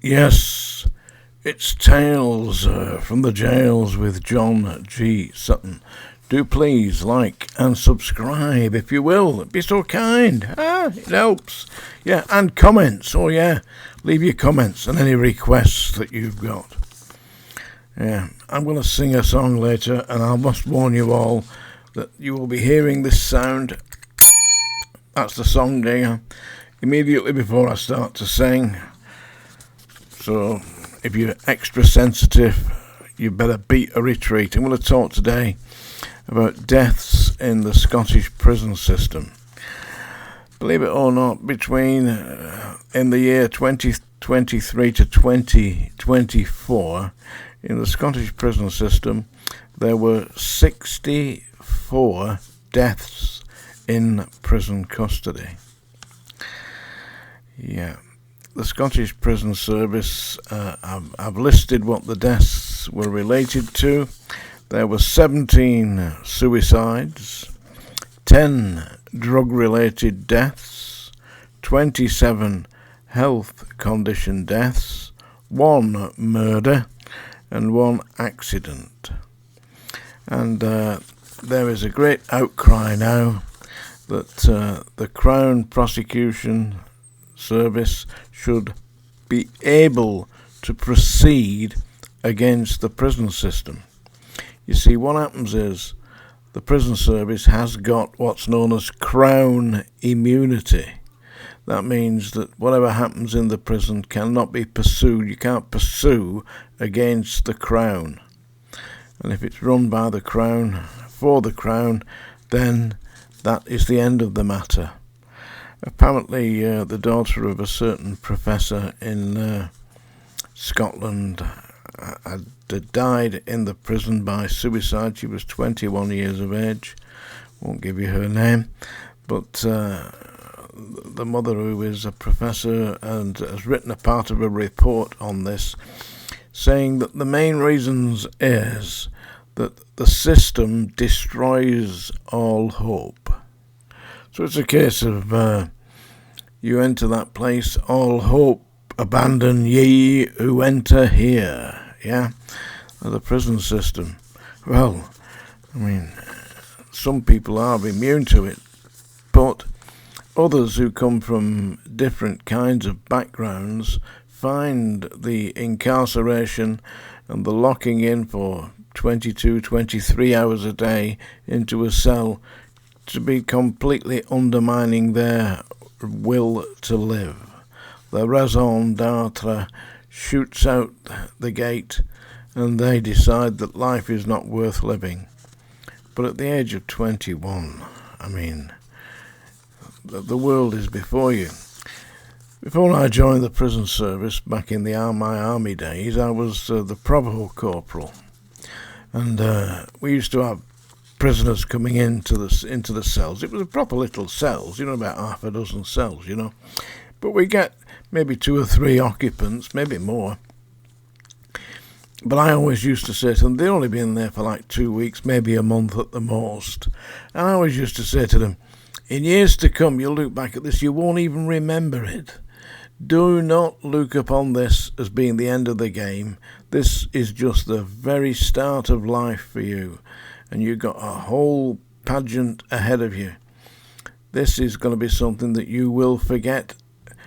Yes, it's Tales from the Jails with John G. Sutton. Do please like and subscribe if you will. Be so kind. It helps. Yeah, and comments. Oh yeah, leave your comments and any requests that you've got. Yeah, I'm going to sing a song later, and I must warn you all that you will be hearing this sound. That's the song dinger immediately before I start to sing. So if you're extra sensitive, you better beat a retreat. I'm going to talk today about deaths in the Scottish prison system. Believe it or not, between in the year 2023 to 2024, in the Scottish prison system, there were 64 deaths in prison custody. Yeah. The Scottish Prison Service, I've listed what the deaths were related to. There were 17 suicides, 10 drug-related deaths, 27 health condition deaths, 1 murder, and 1 accident. And there is a great outcry now that the Crown Prosecution Service should be able to proceed against the prison system. You see, what happens is the prison service has got what's known as Crown immunity. That means that whatever happens in the prison cannot be pursued. You can't pursue against the Crown. And if it's run by the Crown, for the Crown, then that is the end of the matter. Apparently, the daughter of a certain professor in Scotland had died in the prison by suicide. She was 21 years of age. Won't give you her name. But the mother, who is a professor and has written a part of a report on this, saying that the main reasons is that the system destroys all hope. So it's a case of you enter that place, all hope abandon ye who enter here. Yeah, the prison system. Well, I mean, some people are immune to it, but others who come from different kinds of backgrounds find the incarceration and the locking in for 22, 23 hours a day into a cell to be completely undermining their will to live. The raison d'etre shoots out the gate and they decide that life is not worth living. But at the age of 21, I mean, the world is before you. Before I joined the prison service back in my army days, I was the provost corporal. And we used to have prisoners coming into the cells. It was a proper little cells, about half a dozen cells, But we get maybe 2 or 3 occupants, maybe more. But I always used to say to them, they'd only been there for like 2 weeks, maybe a month at the most. And I always used to say to them, in years to come, you'll look back at this, you won't even remember it. Do not look upon this as being the end of the game. This is just the very start of life for you. And you've got a whole pageant ahead of you. This is going to be something that you will forget.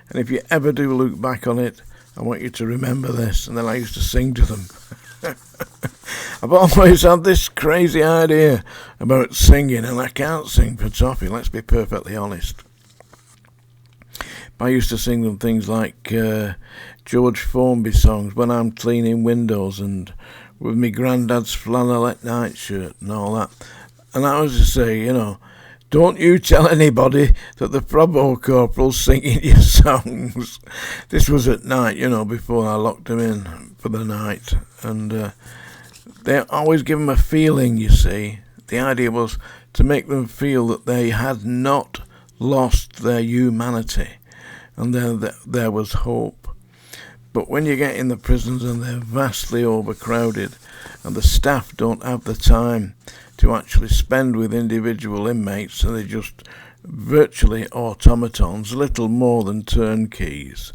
And if you ever do look back on it, I want you to remember this. And then I used to sing to them. I've always had this crazy idea about singing, and I can't sing for toffee, let's be perfectly honest. I used to sing them things like George Formby songs, When I'm Cleaning Windows, and with me granddad's flannelette nightshirt and all that. And I was to say, don't you tell anybody that the provost corporal's singing your songs. This was at night, before I locked them in for the night. And they always give them a feeling, you see. The idea was to make them feel that they had not lost their humanity. And there was hope. But when you get in the prisons and they're vastly overcrowded and the staff don't have the time to actually spend with individual inmates, and they're just virtually automatons, little more than turnkeys,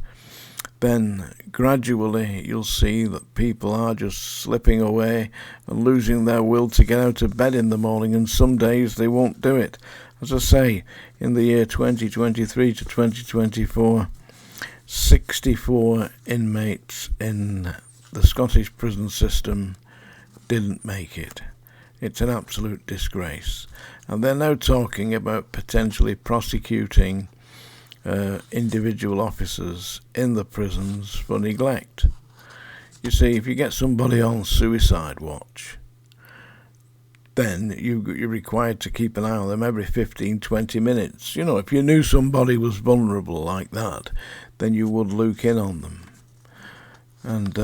then gradually you'll see that people are just slipping away and losing their will to get out of bed in the morning, and some days they won't do it. As I say, in the year 2023 to 2024, 64 inmates in the Scottish prison system didn't make it. It's an absolute disgrace. And they're now talking about potentially prosecuting individual officers in the prisons for neglect. You see, if you get somebody on suicide watch, then you're required to keep an eye on them every 15-20 minutes. You know, if you knew somebody was vulnerable like that, then you would look in on them. And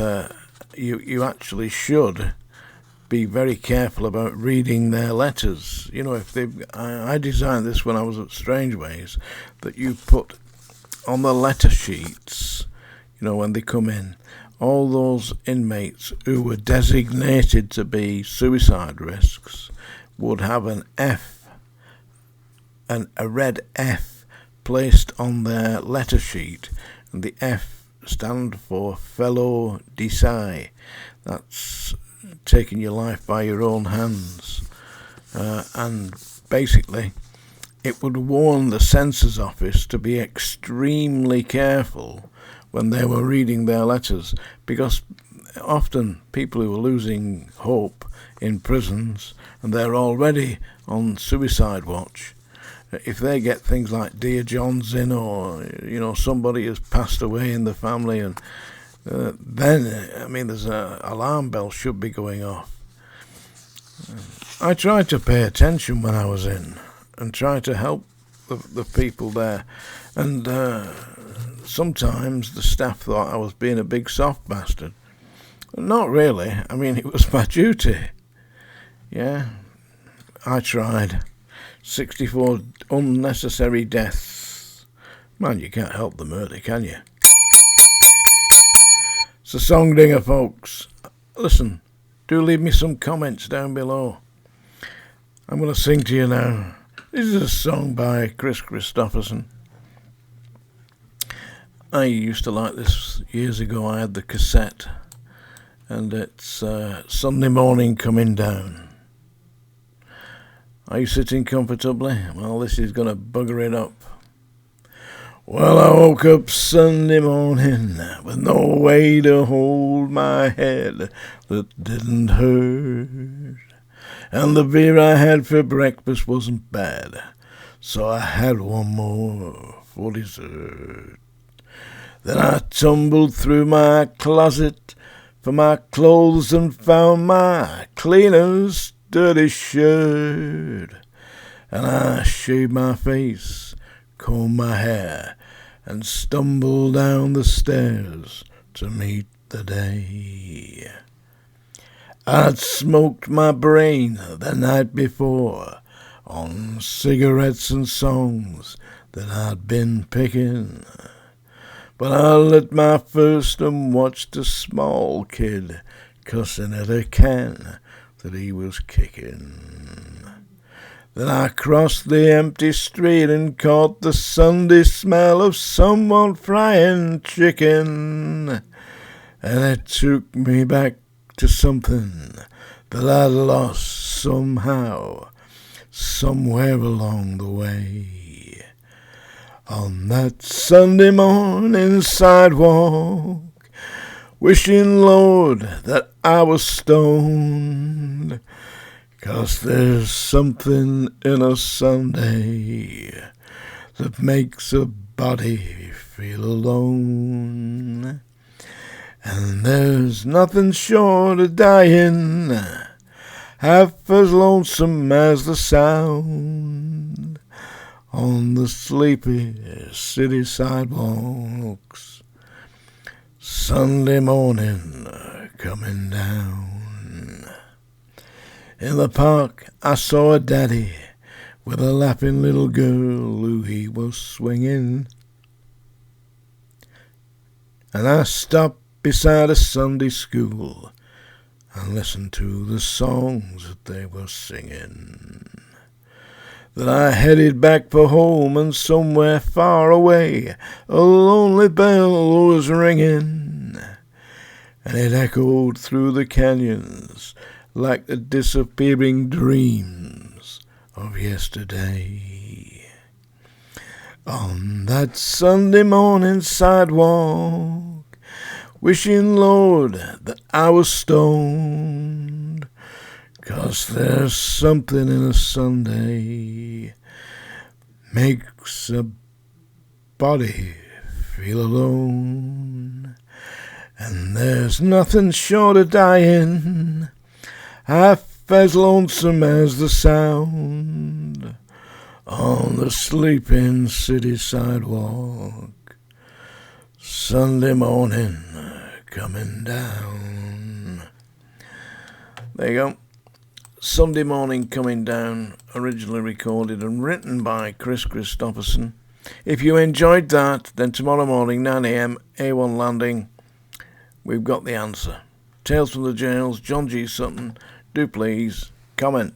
you actually should be very careful about reading their letters. You know, if I designed this when I was at Strangeways, that you put on the letter sheets, you know, when they come in, all those inmates who were designated to be suicide risks would have an F, a red F placed on their letter sheet, and the F stand for Fellow Decide. That's taking your life by your own hands. And basically, it would warn the census office to be extremely careful when they were reading their letters, because often people who are losing hope in prisons and they're already on suicide watch, if they get things like Dear John's in, or you know, somebody has passed away in the family, and then I mean there's an alarm bell should be going off. I tried to pay attention when I was in and try to help the people there, and sometimes the staff thought I was being a big soft bastard. Not really. I mean, it was my duty. Yeah, I tried. 64 unnecessary deaths. Man, you can't help the murder, can you? It's a song dinger, folks. Listen, do leave me some comments down below. I'm going to sing to you now. This is a song by Chris Christopherson. I used to like this years ago. I had the cassette, and it's Sunday Morning Coming Down. Are you sitting comfortably? Well, this is going to bugger it up. Well, I woke up Sunday morning with no way to hold my head that didn't hurt. And the beer I had for breakfast wasn't bad, so I had one more for dessert. Then I tumbled through my closet for my clothes and found my cleaner's dirty shirt. And I shaved my face, combed my hair, and stumbled down the stairs to meet the day. I'd smoked my brain the night before on cigarettes and songs that I'd been picking, but I lit my first and watched a small kid cussing at a can that he was kicking. Then I crossed the empty street and caught the Sunday smell of someone frying chicken, and it took me back to something that I'd lost somehow, somewhere along the way. On that Sunday morning sidewalk, wishing, Lord, that I was stoned, 'cause there's something in a Sunday that makes a body feel alone. And there's nothing short of dying half as lonesome as the sound on the sleepy city sidewalks. Sunday morning coming down. In the park I saw a daddy with a laughing little girl who he was swinging, and I stopped beside a Sunday school and listened to the songs that they were singing. Then I headed back for home, and somewhere far away a lonely bell was ringing, and it echoed through the canyons like the disappearing dreams of yesterday. On that Sunday morning sidewalk, wishing, Lord, that I was stoned, 'cause there's something in a Sunday makes a body feel alone. And there's nothing short of dying half as lonesome as the sound on the sleeping city sidewalk, Sunday morning coming down. There you go. Sunday Morning Coming Down, originally recorded and written by Chris Christopherson. If you enjoyed that, then tomorrow morning, 9 a.m, A1 Landing, we've got the answer. Tales from the Jails, John G. Sutton. Do please comment.